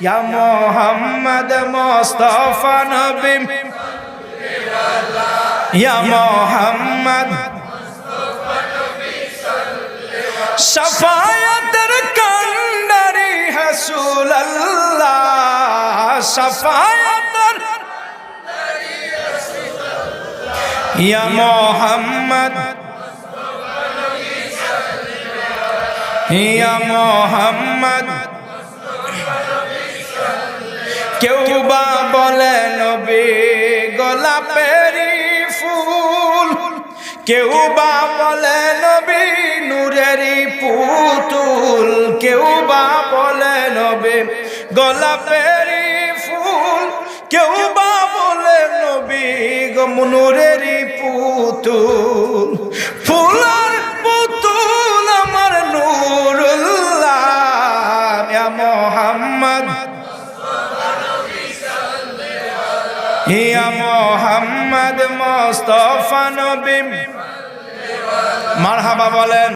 ইয়া মোহাম্মদ মুস্তাফা নবী ইয়া মোহাম্মদ শাফায়াতের কান্ডারি রাসূলুল্লাহ শাফায়াতের ইয়া মোহাম্মদ ইয়া মোহাম্মদ কেউ বা বলে নবী গোলাপেরই ফুল, কেউ বা বলে নবী নূরেরই পুতুল, কেউ বা বলে নবী গোলাপেরই ফুল, কেউ বা বলে নবী নূরেরই পুতুল। ফুলার পুতুল আমার নূরুল্লাহ ইয়া মোহাম্মদ ইয়া মোহাম্মদ মুস্তাফা নবী মারহাবা বলেন।